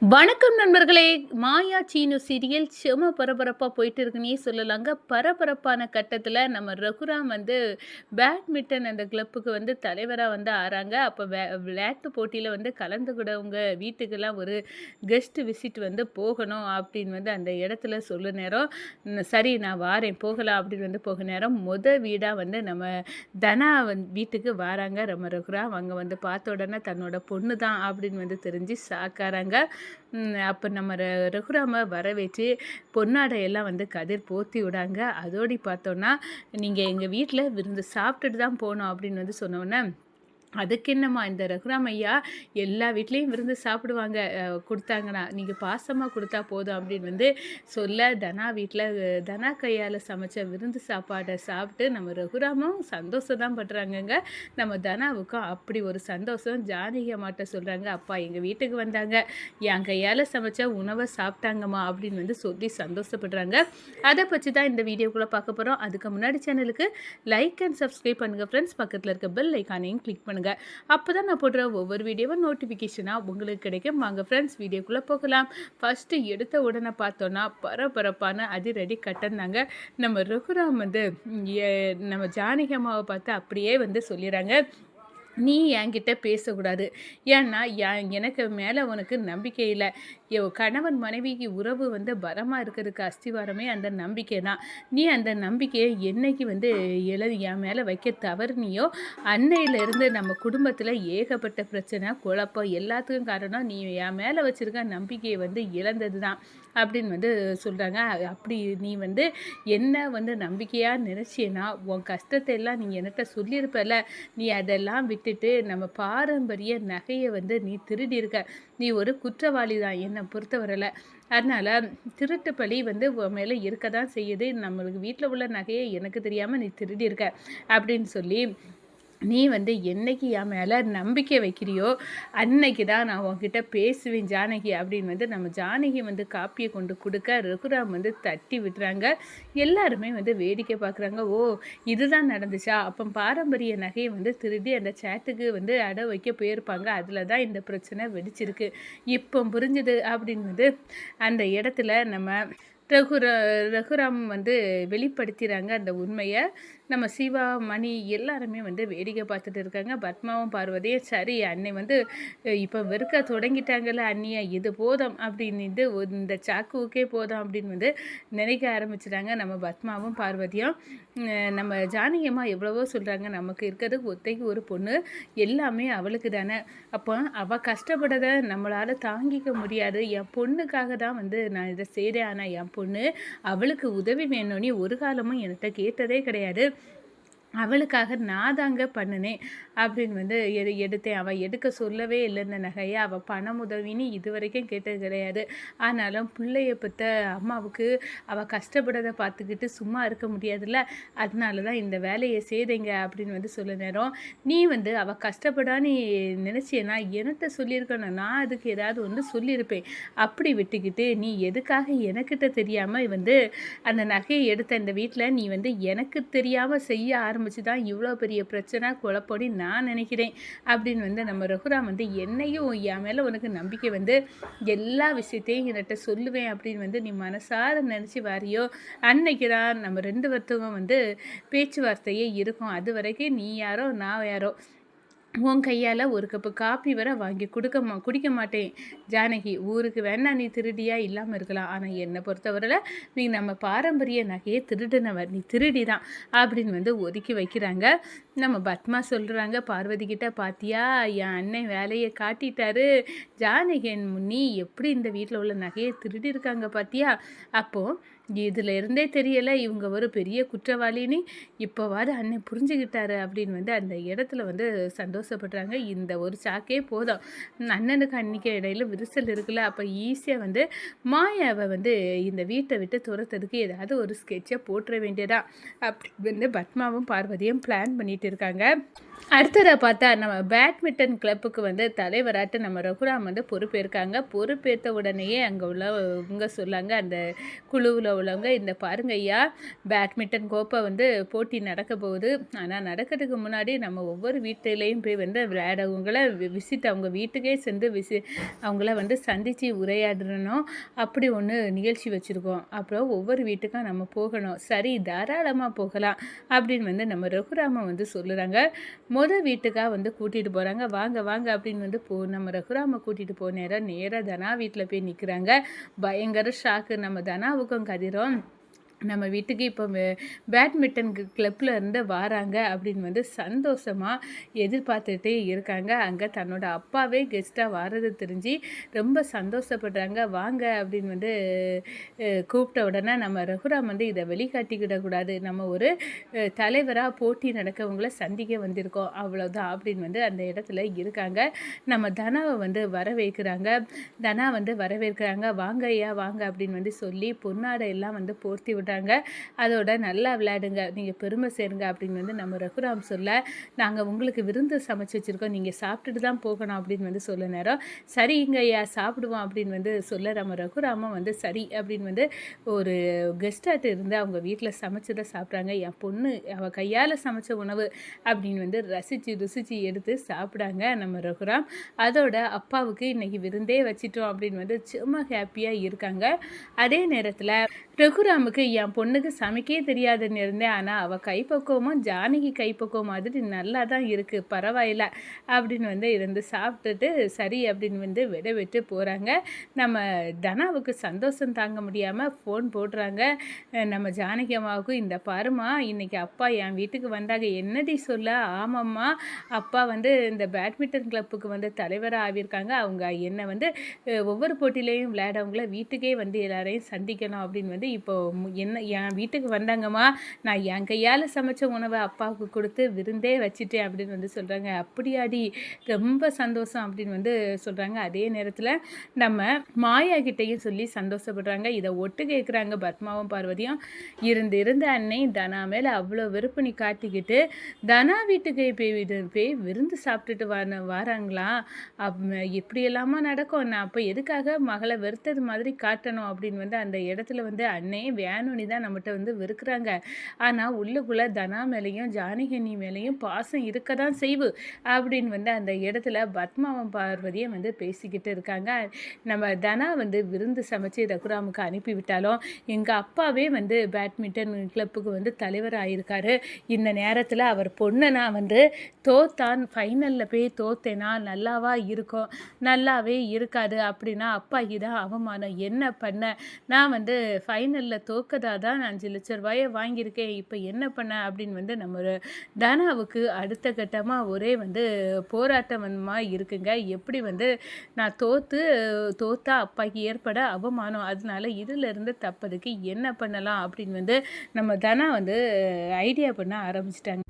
வணக்கம் நண்பர்களே! மாயா சீனு சீரியல் செம பரபரப்பா போயிட்டு இருக்குன்னே சொல்லலாங்க. பரபரப்பான கட்டத்தில நம்ம ரகுராம் பேட்மிட்டன் அந்த கிளப்புக்கு தலைவரா ஆறாங்க. அப்ப விளையாட்டு போட்டியில கலந்துக்கிடவங்க வீட்டுக்கெல்லாம் ஒரு கெஸ்ட் விசிட் போகணும் அப்படின்னு அந்த இடத்துல சொல்ல நேரம், சரி நான் வாரேன் போகலாம் அப்படின்னு போக நேரம், வீடா நம்ம தனா வீட்டுக்கு வாராங்க நம்ம ரகுராம். அங்க பார்த்த உடனே தன்னோட பொண்ணு தான் அப்படின்னு தெரிஞ்சு ஷாக்காறாங்க. அப்போ நம்ம ரகுராம வரவேற்று பொன்னாடையெல்லாம் கதிர் போத்தி விடாங்க. அதோடி பார்த்தோன்னா, நீங்கள் எங்கள் வீட்டில் விருந்து சாப்பிட்டுட்டு தான் போகணும் அப்படின்னு சொன்னோன்னே, அதுக்கு என்னம்மா இந்த ரகுராம் ஐயா எல்லா வீட்லேயும் விருந்து சாப்பிடுவாங்க கொடுத்தாங்கன்னா, நீங்கள் பாசமாக கொடுத்தா போதும் அப்படின்னு சொல்ல, தனா வீட்டில் தனா கையால் சமைச்ச விருந்து சாப்பாடை சாப்பிட்டு நம்ம ரகுராமும் சந்தோஷம் தான் படுறாங்கங்க. நம்ம தனாவுக்கும் அப்படி ஒரு சந்தோஷம். ஜானகி அம்மாட்ட சொல்கிறாங்க, அப்பா எங்கள் வீட்டுக்கு வந்தாங்க, என் கையால் சமைச்ச உணவை சாப்பிட்டாங்கம்மா அப்படின்னு சொல்லி சந்தோஷப்படுறாங்க. அதை பற்றி தான் இந்த வீடியோக்குள்ளே பார்க்க போகிறோம். அதுக்கு முன்னாடி சேனலுக்கு லைக் அண்ட் சப்ஸ்கிரைப் பண்ணுங்கள் ஃப்ரெண்ட்ஸ். பக்கத்தில் இருக்க பெல் ஐக்கானையும் கிளிக் பண்ணுங்கள். அப்போ தான் நான் போடுற ஒவ்வொரு வீடியோவும் நோட்டிஃபிகேஷனாக உங்களுக்கு கிடைக்கும். வாங்க ஃப்ரெண்ட்ஸ் வீடியோக்குள்ளே போகலாம். ஃபஸ்ட்டு எடுத்த உடனே பார்த்தோன்னா பரபரப்பான அதிரடி கட்டம் தாங்க. நம்ம ரகுராம் நம்ம ஜானகி அம்மாவை பார்த்து அப்படியே சொல்லிடுறாங்க, நீ என்கிட்ட பேசக்கூடாது. ஏன்னா எனக்கு மேலே உனக்கு நம்பிக்கை இல்லை. கணவன் மனைவிக்கு உறவு பலமாக இருக்கிறதுக்கு அஸ்திவாரமே அந்த நம்பிக்கை தான். நீ அந்த நம்பிக்கையை என்னைக்கு என் மேலே வைக்க தவறுனியோ, அன்னையிலேருந்து நம்ம குடும்பத்தில் ஏகப்பட்ட பிரச்சனை குழப்பம் எல்லாத்துக்கும் காரணம் நீ என் மேலே வச்சுருக்க நம்பிக்கையை இழந்தது தான் அப்படின்னு சொல்கிறாங்க. அப்படி நீ என்ன நம்பிக்கையாக நினச்சியன்னா உன் கஷ்டத்தை எல்லாம் நீ என்கிட்ட சொல்லியிருப்பல, நீ அதெல்லாம் விட்டுட்டு நம்ம பாரம்பரிய நகையை நீ திருடி இருக்க. நீ ஒரு குற்றவாளி தான் என்னை பொறுத்தவரையில். அதனால் திருட்டு பழி உன் மேலே இருக்க தான் செய்யுது. நம்மளுக்கு வீட்டில் உள்ள நகையை எனக்கு தெரியாமல் நீ திருடி இருக்க அப்படின்னு சொல்லி, நீ என்னைக்கு என் மேலே நம்பிக்கை வைக்கிறியோ அன்னைக்கு தான் நான் உன்கிட்ட பேசுவேன் ஜானகி அப்படின்னு நம்ம ஜானகி காப்பியை கொண்டு கொடுக்க ரகுராம் தட்டி விட்டுறாங்க. எல்லாருமே வேடிக்கை பார்க்குறாங்க. ஓ இதுதான் நடந்துச்சா? அப்போ பாரம்பரிய நகையை திருடி அந்த சேட்டுக்கு அடை வைக்க போயிருப்பாங்க. அதில் தான் இந்த பிரச்சனை வெடிச்சிருக்கு. இப்போ புரிஞ்சுது அப்படின்னு அந்த இடத்துல நம்ம ரகுராம் வெளிப்படுத்திறாங்க அந்த உண்மையை. நம்ம சிவா மணி எல்லாருமே வேடிக்கை பார்த்துட்டு இருக்காங்க. பத்மாவும் பார்வதியும் சரி அன்னை இப்போ வெறுக்க தொடங்கிட்டாங்கல்ல அண்ணியை, இது போதும் அப்படின்னு இந்த சாக்குவுக்கே போதும் அப்படின்னு நினைக்க ஆரம்பிச்சிட்டாங்க நம்ம பத்மாவும் பார்வதியும். நம்ம ஜானகியம்மா எவ்வளவோ சொல்கிறாங்க, நமக்கு இருக்கிறது ஒத்தைக்கு ஒரு பொண்ணு, எல்லாமே அவளுக்கு தானே. அப்போ அவள் கஷ்டப்படதை நம்மளால் தாங்கிக்க முடியாது. என் பொண்ணுக்காக தான் நான் இதை செய்கிறேன். ஆனால் என் பொண்ணு அவளுக்கு உதவி வேணும்னு ஒரு காலமும் என்கிட்ட கேட்டதே கிடையாது. அவளுக்காக நான் தாங்க பண்ணினேன் அப்படின்னு எடுத்தேன். அவள் எடுக்க சொல்லவே இல்லை இந்த நகையை. அவள் பணம் உதவின்னு இது வரைக்கும் கேட்டது கிடையாது. ஆனாலும் பிள்ளைய பெற்ற அம்மாவுக்கு அவள் கஷ்டப்படுறதை பார்த்துக்கிட்டு சும்மா இருக்க முடியாதுல்ல, அதனால தான் இந்த வேலையை செய்தேங்க அப்படின்னு சொல்ல நேரம், நீ அவள் கஷ்டப்படான்னு நினச்சேன்னா என்கிட்ட சொல்லியிருக்கணும், நான் அதுக்கு ஏதாவது சொல்லியிருப்பேன். அப்படி விட்டுக்கிட்டு நீ எதுக்காக எனக்கிட்ட தெரியாமல் அந்த நகையை எடுத்த இந்த வீட்டில் நீ எனக்கு தெரியாமல் செய்ய ஆரம்பிச்சு தான் இவ்வளோ பெரிய பிரச்சனை குழப்படி நான் நினைக்கிறேன் அப்படின்னு நம்ம ரகுராம் என்னையும் என் மேலே உனக்கு நம்பிக்கை எல்லா விஷயத்தையும் என்கிட்ட சொல்லுவேன் அப்படின்னு நீ மனசார நினச்சி வாரியோ அன்னைக்கு தான் நம்ம ரெண்டு வருத்தமும் பேச்சுவார்த்தையே இருக்கும். அது வரைக்கும் நீ யாரோ நான் யாரோ, உன் கையால் ஒரு கப்பு காப்பி வர வாங்கி குடிக்க மாட்டேன் ஜானகி. ஊருக்கு வேணா நீ திருடியாக இல்லாமல் இருக்கலாம், ஆனால் என்னை பொறுத்தவரையில் நீ நம்ம பாரம்பரிய நகையை திருடினவர், நீ திருடி தான் அப்படின்னு ஒதுக்கி வைக்கிறாங்க. நம்ம பத்மா சொல்கிறாங்க பார்வதி கிட்ட, பாத்தியா என் அண்ணன் வேலையை காட்டிட்டாரு, ஜானகி நீ எப்படி இந்த வீட்டில் உள்ள நகையை திருடி இருக்காங்க பாத்தியா. அப்போது இதில் இருந்தே தெரியலை இவங்க ஒரு பெரிய குற்றவாளின்னு இப்போவாது அண்ணன் புரிஞ்சுக்கிட்டாரு அப்படின்னு அந்த இடத்துல சந்தோஷப்படுறாங்க. இந்த ஒரு சாக்கே போதும், அண்ணனுக்கு அன்னைக்கு இடையில விரிசல் இருக்குல்ல, அப்போ ஈஸியாக மாயாவை இந்த வீட்டை விட்டு துரத்துறதுக்கு ஏதாவது ஒரு ஸ்கெட்சை போட்டுற வேண்டியதா அப்படி பத்மாவும் பார்வதியும் பிளான் பண்ணிட்டு இருக்காங்க. அடுத்ததாக பார்த்தா நம்ம பேட்மிண்டன் கிளப்புக்கு தலைவராட்டு நம்ம ரகுராம் பொறுப்பேற்காங்க. பொறுப்பேற்ற உடனேயே அங்கே உள்ளவங்க சொல்லாங்க, அந்த குழுவில் உள்ளவங்க, இந்த பாருங்க ஐயா, பேட்மிண்டன் கோப்பை வந்து போட்டி நடக்க போகுது. ஆனா நடக்கிறதுக்கு முன்னாடி நம்ம ஒவ்வொரு வீட்டிலேயும் போய் வந்து விளையாடவங்கள விசிட் அவங்க வீட்டுக்கே சென்று அவங்கள வந்து சந்தித்து உரையாடணும். அப்படி ஒன்று நிகழ்ச்சி வச்சுருக்கோம். அப்புறம் ஒவ்வொரு வீட்டுக்கும் நம்ம போகணும். சரி, தாராளமாக போகலாம் அப்படின்னு வந்து நம்ம ரகுராமன் வந்து சொல்லுறாங்க. வீட்டுக்கா வந்து கூட்டிகிட்டு போகிறாங்க. வாங்க வாங்க அப்படின்னு வந்து நம்ம ரகுராம கூட்டிகிட்டு நேராக தனா வீட்டில் போய் நிற்கிறாங்க. பயங்கர ஷாக்கு. நம்ம தனாவுக்கும் கதிரும் நம்ம வீட்டுக்கு இப்போ பேட்மிண்டன் கிளப்பில் இருந்து வராங்க அப்படின்னு வந்து சந்தோஷமாக எதிர்பார்த்துட்டே இருக்காங்க. அங்கே தன்னோட அப்பாவே கெஸ்ட்டாக வர்றது தெரிஞ்சு ரொம்ப சந்தோஷப்படுறாங்க. வாங்க அப்படின்னு வந்து கூப்பிட்ட உடனே நம்ம ரகுராம் வந்து இதை வெளிக்காட்டிக்கிடக்கூடாது, நம்ம ஒரு தலைவராக போட்டி நடக்கவங்கள சந்திக்க வந்திருக்கோம், அவ்வளோதான் அப்படின்னு வந்து அந்த இடத்துல இருக்காங்க. நம்ம தனாவை வந்து வரவேற்கிறாங்க. தனா வந்து வரவேற்கிறாங்க. வாங்க ஐயா வாங்க அப்படின்னு வந்து சொல்லி பொன்னாடை எல்லாம் வந்து போர்த்தி விட்டாங்க. அதோட நல்லா விளையாடுங்க, நீங்கள் பெருமை சேருங்க அப்படின்னு வந்து நம்ம ரகுராம் சொல்ல, நாங்கள் உங்களுக்கு விருந்து சமைச்சு வச்சுருக்கோம், நீங்கள் சாப்பிட்டுட்டு தான் போகணும் அப்படின்னு வந்து சொல்ல நேரம், சரிங்க ஐயா சாப்பிடுவோம் அப்படின்னு வந்து சொல்ல நம்ம ரகுராமும் வந்து சரி அப்படின்னு வந்து ஒரு கெஸ்டாட்டு இருந்து அவங்க வீட்டில் சமைச்சதை சாப்பிட்றாங்க. என் பொண்ணு அவள் கையால் சமைச்ச உணவு அப்படின்னு வந்து ருசிச்சு எடுத்து சாப்பிடாங்க நம்ம ரகுராம். அதோட அப்பாவுக்கு இன்னைக்கு விருந்தே வச்சிட்டோம் அப்படின்னு வந்து சும்மா ஹாப்பியாக இருக்காங்க. அதே நேரத்தில் ரகுராமுக்கு என் பொண்ணுக்கு சமைக்கவே தெரியாதுன்னு இருந்தேன், ஆனால் அவள் கைப்பக்குவமும் ஜானகி கைப்பக்குவம் மாதிரி நல்லா தான் இருக்குது, பரவாயில்ல அப்படின்னு வந்து இருந்து சாப்பிட்டுட்டு சரி அப்படின்னு வந்து விட விட்டு போகிறாங்க. நம்ம தனாவுக்கு சந்தோஷம் தாங்க முடியாமல் ஃபோன் போடுறாங்க நம்ம ஜானகி அம்மாவுக்கும். இந்த பாருமா, இன்னைக்கு அப்பா என் வீட்டுக்கு வந்தாங்க. என்னடி சொல்ல? ஆமாம்மா, அப்பா வந்து இந்த பேட்மிண்டன் கிளப்புக்கு வந்து தலைவராக ஆகியிருக்காங்க. அவங்க என்னை வந்து ஒவ்வொரு போட்டியிலையும் விளையாடவங்கள வீட்டுக்கே வந்து எல்லாரையும் சந்திக்கணும் அப்படின்னு வந்து இப்போ என்ன என் வீட்டுக்கு வந்தாங்கம்மா, நான் என் கையால் சமைச்ச உணவை அப்பாவுக்கு கொடுத்து விருந்தே வச்சுட்டேன் அப்படின்னு வந்து சொல்கிறாங்க. அப்படியாடி, ரொம்ப சந்தோஷம் அப்படின்னு வந்து சொல்கிறாங்க. அதே நேரத்தில் நம்ம மாயா கிட்டையும் சொல்லி சந்தோஷப்படுறாங்க. இதை ஒட்டு கேட்குறாங்க பத்மாவும் பார்வதியும். இருந்து அன்னை தனா மேலே அவ்வளோ வெறுப்பு நீ காட்டிக்கிட்டு தனா வீட்டுக்கு போய் விருந்து சாப்பிட்டுட்டு வராங்களா? எப்படியெல்லாமா நடக்கும்? நான் அப்போ எதுக்காக மகளை வெறுத்தது மாதிரி காட்டணும் அப்படின்னு வந்து அந்த இடத்துல வந்து அன்னை வேணும்னி தான் நம்மகிட்ட வந்து வெறுக்கிறாங்க. ஆனால் உள்ளுக்குள்ளே தனா மேலேயும் ஜானகி மேலேயும் பாசம் இருக்க தான் செய்வு அப்படின்னு வந்து அந்த இடத்துல பத்மாவும் பார்வதியும் வந்து பேசிக்கிட்டு இருக்காங்க. நம்ம தனா வந்து விருந்து சமைச்சு ரகுராமுக்கு அனுப்பிவிட்டாலும் எங்கள் அப்பாவே வந்து பேட்மிண்டன் கிளப்புக்கு வந்து தலைவர் ஆகியிருக்காரு. இந்த நேரத்தில் அவர் பொண்ணை நான் வந்து தோத்தான், ஃபைனலில் போய் தோத்தேனா நல்லாவா இருக்கும்? நல்லாவே இருக்காது. அப்படின்னா அப்பாக்கி தான் அவமானம். என்ன பண்ண? நான் வந்து ஃபைனலில் தோக்கதா தான் 5,00,000 வாங்கியிருக்கேன், இப்போ என்ன பண்ண அப்படின்னு வந்து நம்ம தனாவுக்கு அடுத்த கட்டமாக ஒரே வந்து போராட்டமாக இருக்குங்க. எப்படி வந்து நான் தோத்தா அப்பாக்கு ஏற்பட அவமானம், அதனால இதிலிருந்து தப்பதுக்கு என்ன பண்ணலாம் அப்படின்னு வந்து நம்ம தனா வந்து ஐடியா பண்ண ஆரம்பிச்சிட்டாங்க.